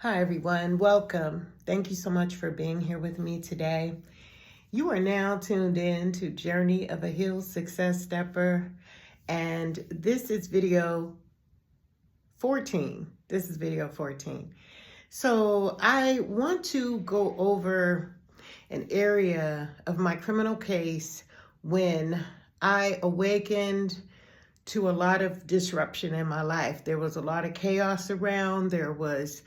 Hi, everyone. Welcome. Thank you so much for being here with me today. You are now tuned in to Journey of a Healed Success Stepper, and this is video 14. This is video 14. So I want to go over an area of my criminal case when I awakened to a lot of disruption in my life. There was a lot of chaos around. There was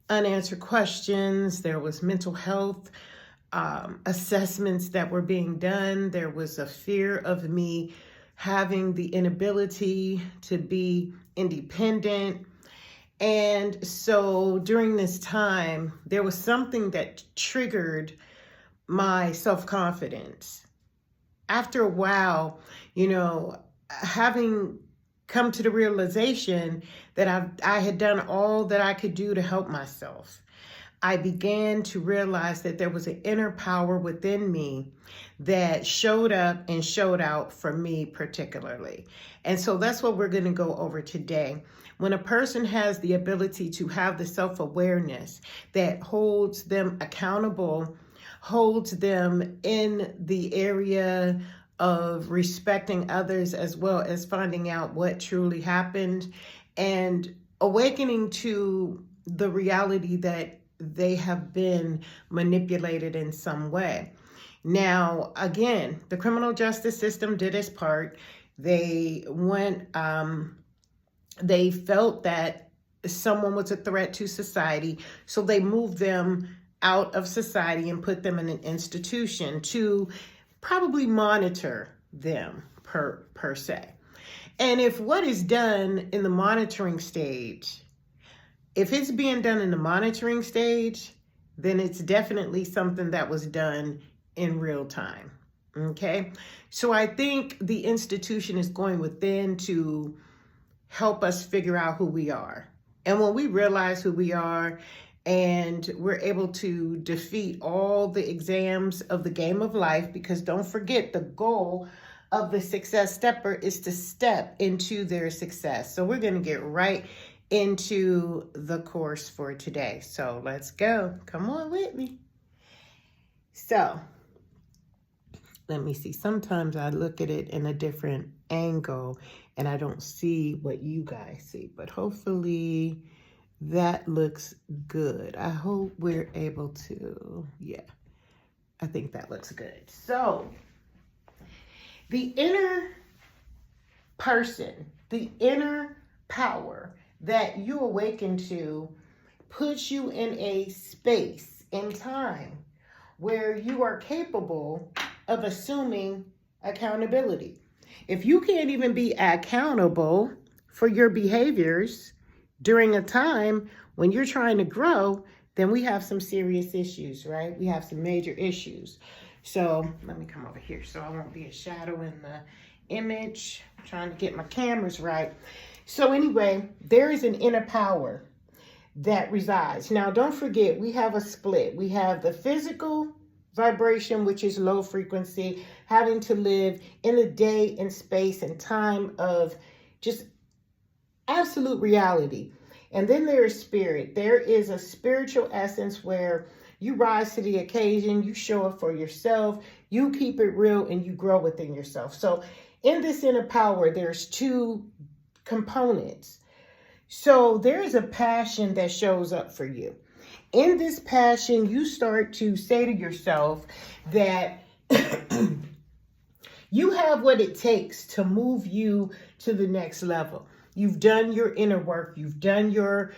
unanswered questions. There was mental health assessments that were being done. There was a fear of me having the inability to be independent. And so during this time, there was something that triggered my self-confidence. After a while, having come to the realization that I had done all that I could do to help myself, I began to realize that there was an inner power within me that showed up and showed out for me particularly. And so that's what we're going to go over today. When a person has the ability to have the self-awareness that holds them accountable, holds them in the area of respecting others, as well as finding out what truly happened and awakening to the reality that they have been manipulated in some way. Now, again, the criminal justice system did its part. They felt that someone was a threat to society, so they moved them out of society and put them in an institution to probably monitor them per se. And if what is done in the monitoring stage, if it's being done in the monitoring stage, then it's definitely something that was done in real time. Okay. So I think the institution is going within to help us figure out who we are. And when we realize who we are, and we're able to defeat all the exams of the game of life, because don't forget, the goal of the success stepper is to step into their success. So we're going to get right into the course for today. So let's go. Come on with me. So let me see. Sometimes I look at it in a different angle and I don't see what you guys see, but hopefully that looks good. I hope we're able to, I think that looks good. So the inner person, the inner power that you awaken to puts you in a space in time where you are capable of assuming accountability. If you can't even be accountable for your behaviors during a time when you're trying to grow, then we have some serious issues, right? We have some major issues. So let me come over here so I won't be a shadow in the image. I'm trying to get my cameras right. So anyway, there is an inner power that resides. Now, don't forget, we have a split. We have the physical vibration, which is low frequency, having to live in a day and space and time of just absolute reality. And then there is spirit. There is a spiritual essence where you rise to the occasion, you show up for yourself, you keep it real, and you grow within yourself. So in this inner power, there's two components. So there is a passion that shows up for you. In this passion, you start to say to yourself that you have what it takes to move you to the next level. You've done your inner work. You've done your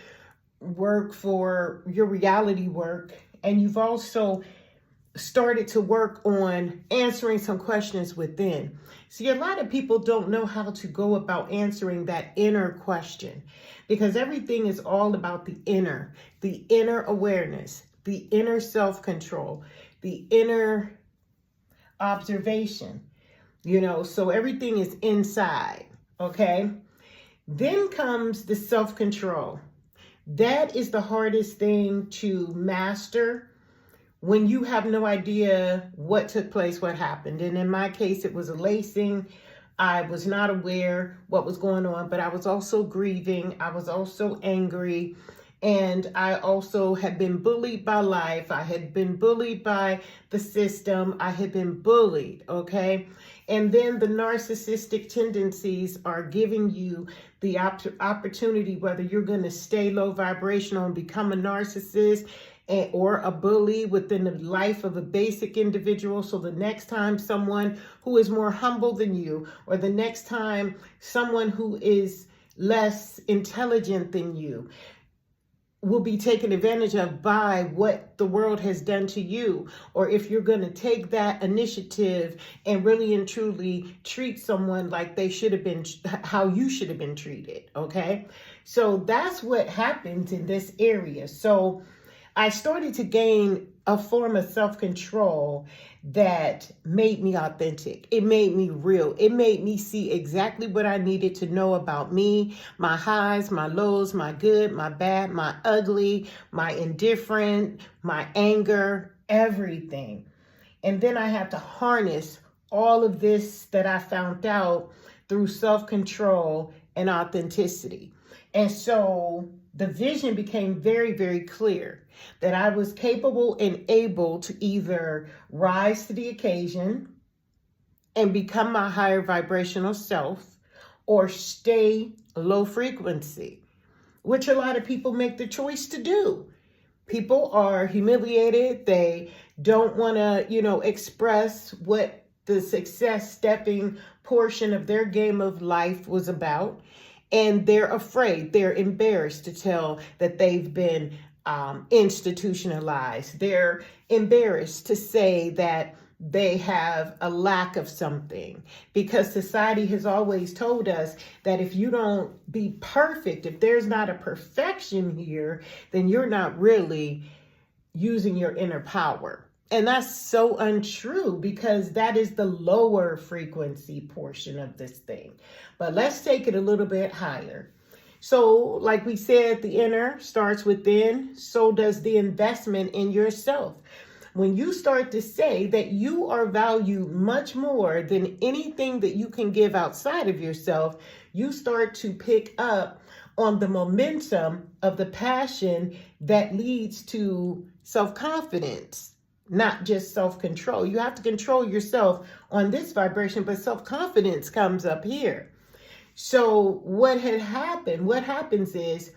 work for your reality work. And you've also started to work on answering some questions within. See, a lot of people don't know how to go about answering that inner question, because everything is all about the inner awareness, the inner self-control, the inner observation, so everything is inside. Okay. Then comes the self-control. That is the hardest thing to master when you have no idea what took place, what happened. And in my case, it was a lacing. I was not aware what was going on, but I was also grieving. I was also angry. And I also had been bullied by life. I had been bullied by the system. I had been bullied, okay? And then the narcissistic tendencies are giving you the opportunity, whether you're going to stay low vibrational and become a narcissist or a bully within the life of a basic individual. So the next time someone who is more humble than you, or the next time someone who is less intelligent than you, will be taken advantage of by what the world has done to you, or if you're going to take that initiative and really and truly treat someone like they should have been, how you should have been treated, okay? So that's what happens in this area. So I started to gain a form of self-control that made me authentic. It made me real. It made me see exactly what I needed to know about me, my highs, my lows, my good, my bad, my ugly, my indifferent, my anger, everything. And then I had to harness all of this that I found out through self-control and authenticity. And so the vision became very, very clear that I was capable and able to either rise to the occasion and become my higher vibrational self, or stay low frequency, which a lot of people make the choice to do. People are humiliated. They don't want to, express what the success stepping portion of their game of life was about. And they're afraid, they're embarrassed to tell that they've been institutionalized. They're embarrassed to say that they have a lack of something, because society has always told us that if you don't be perfect, if there's not a perfection here, then you're not really using your inner power. And that's so untrue, because that is the lower frequency portion of this thing. But let's take it a little bit higher. So like we said, the inner starts within, so does the investment in yourself. When you start to say that you are valued much more than anything that you can give outside of yourself, you start to pick up on the momentum of the passion that leads to self-confidence, not just self-control. You have to control yourself on this vibration, but self-confidence comes up here. So what happens is,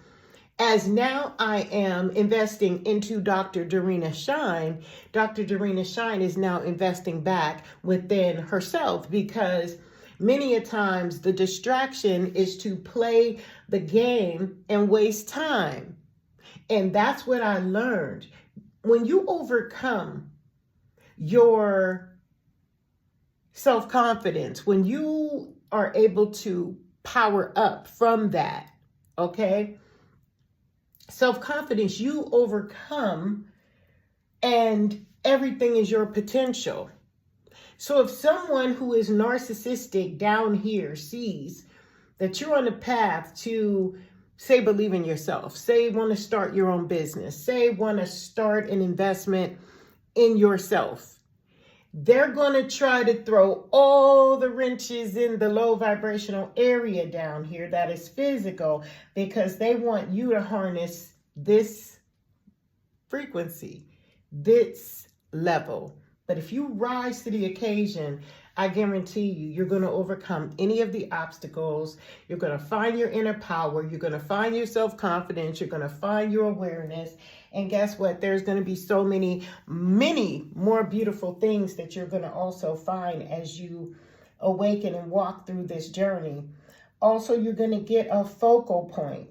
as now I am investing into Dr. Dorina Shine, Dr. Dorina Shine is now investing back within herself, because many a times the distraction is to play the game and waste time. And that's what I learned. When you overcome your self-confidence, when you are able to power up from that, okay? Self-confidence, you overcome, and everything is your potential. So if someone who is narcissistic down here sees that you're on a path to, say, believe in yourself, say, want to start your own business, say, want to start an investment in yourself, they're going to try to throw all the wrenches in the low vibrational area down here that is physical, because they want you to harness this frequency, this level. But if you rise to the occasion, I guarantee you're going to overcome any of the obstacles. You're going to find your inner power. You're going to find your self-confidence. You're going to find your awareness. And guess what? There's going to be so many more beautiful things that you're going to also find as you awaken and walk through this journey. Also, you're going to get a focal point.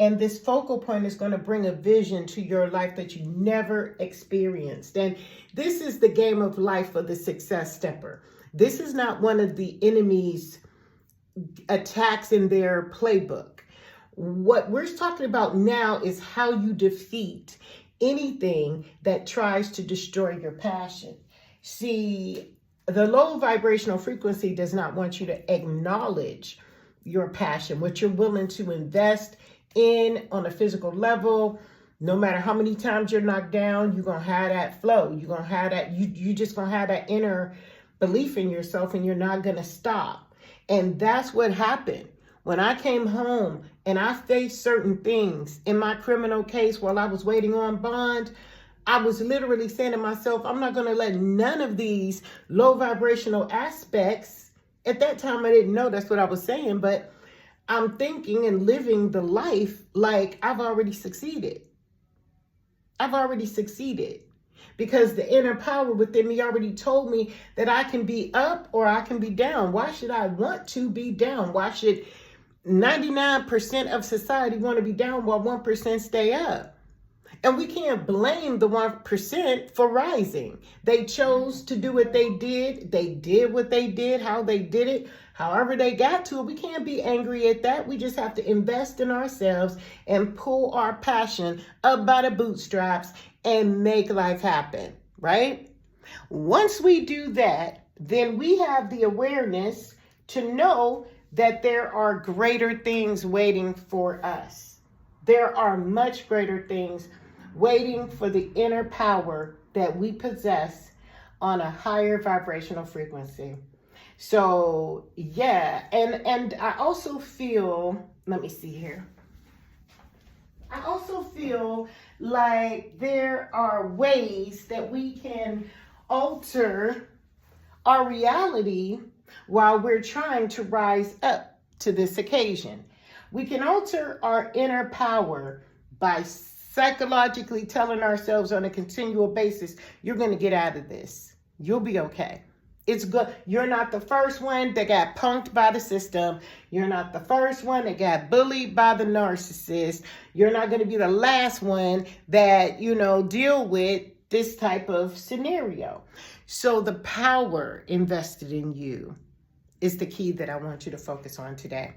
And this focal point is going to bring a vision to your life that you never experienced. And this is the game of life for the success stepper. This is not one of the enemy's attacks in their playbook. What we're talking about now is how you defeat anything that tries to destroy your passion. See, the low vibrational frequency does not want you to acknowledge your passion, what you're willing to invest in on a physical level. No matter how many times you're knocked down, you're going to have that flow. You're going to have that, you just going to have that inner belief in yourself, and you're not going to stop. And that's what happened. When I came home and I faced certain things in my criminal case while I was waiting on bond, I was literally saying to myself, I'm not going to let none of these low vibrational aspects. At that time, I didn't know that's what I was saying, but I'm thinking and living the life like I've already succeeded. I've already succeeded because the inner power within me already told me that I can be up or I can be down. Why should I want to be down? Why should 99% of society want to be down while 1% stay up? And we can't blame the 1% for rising. They chose to do what they did. They did what they did, how they did it, however they got to it. We can't be angry at that. We just have to invest in ourselves and pull our passion up by the bootstraps and make life happen, right? Once we do that, then we have the awareness to know that there are greater things waiting for us. There are much greater things waiting for the inner power that we possess on a higher vibrational frequency. So yeah, and I also feel, let me see here. I also feel like there are ways that we can alter our reality while we're trying to rise up to this occasion. We can alter our inner power by psychologically telling ourselves on a continual basis, you're going to get out of this. You'll be okay. It's good. You're not the first one that got punked by the system. You're not the first one that got bullied by the narcissist. You're not going to be the last one that, deal with this type of scenario. So the power invested in you is the key that I want you to focus on today.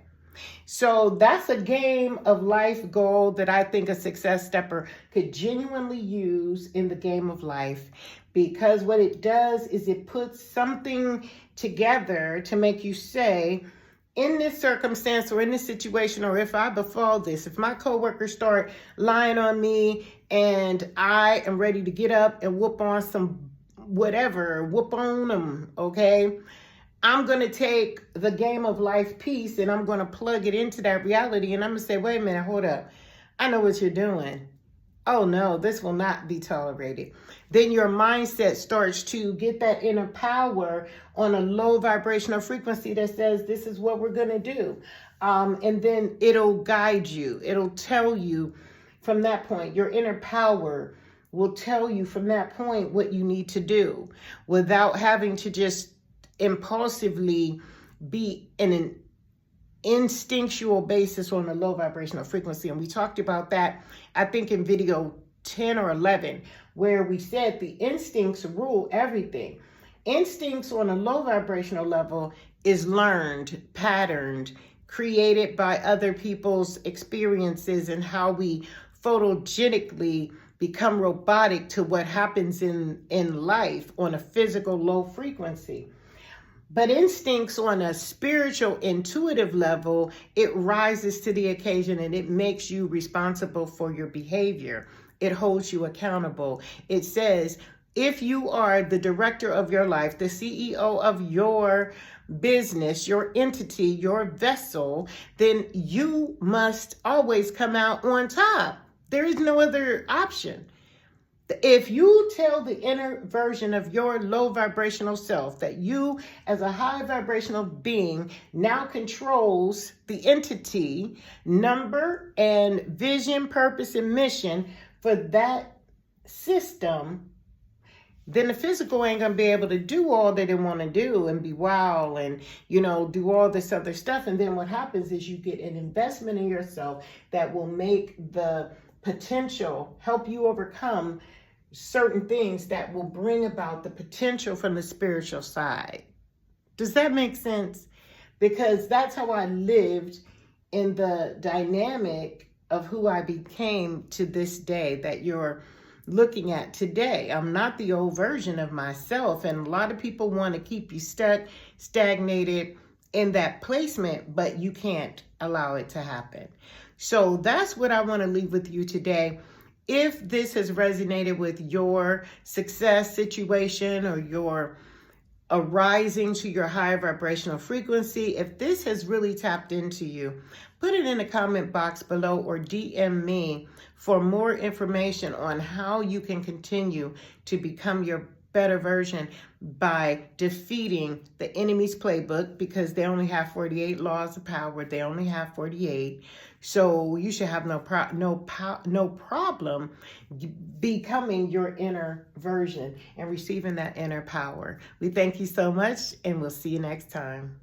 So that's a game of life goal that I think a success stepper could genuinely use in the game of life, because what it does is it puts something together to make you say, in this circumstance or in this situation, or if I befall this, if my coworkers start lying on me and I am ready to get up and whoop on some whatever, whoop on them, okay? I'm going to take the game of life piece and I'm going to plug it into that reality. And I'm going to say, wait a minute, hold up. I know what you're doing. Oh no, this will not be tolerated. Then your mindset starts to get that inner power on a low vibrational frequency that says, this is what we're going to do. And then it'll guide you. It'll tell you from that point, your inner power will tell you from that point what you need to do without having to just impulsively be in an instinctual basis on a low vibrational frequency. And we talked about that, I think, in video 10 or 11, where we said the instincts rule everything. Instincts on a low vibrational level is learned, patterned, created by other people's experiences and how we photogenically become robotic to what happens in life on a physical low frequency. But instincts on a spiritual, intuitive level, it rises to the occasion and it makes you responsible for your behavior. It holds you accountable. It says, if you are the director of your life, the CEO of your business, your entity, your vessel, then you must always come out on top. There is no other option. If you tell the inner version of your low vibrational self that you as a high vibrational being now controls the entity, number, and vision, purpose, and mission for that system, then the physical ain't going to be able to do all that they want to do and be wild and, do all this other stuff. And then what happens is you get an investment in yourself that will make the potential, help you overcome certain things that will bring about the potential from the spiritual side. Does that make sense? Because that's how I lived in the dynamic of who I became to this day that you're looking at today. I'm not the old version of myself, and a lot of people want to keep you stuck, stagnated in that placement, but you can't allow it to happen. So that's what I want to leave with you today. If this has resonated with your success situation or your arising to your higher vibrational frequency. If this has really tapped into you, put it in the comment box below or DM me for more information on how you can continue to become your better version by defeating the enemy's playbook, because they only have 48 laws of power. They only have 48. So you should have no problem becoming your inner version and receiving that inner power. We thank you so much, and we'll see you next time.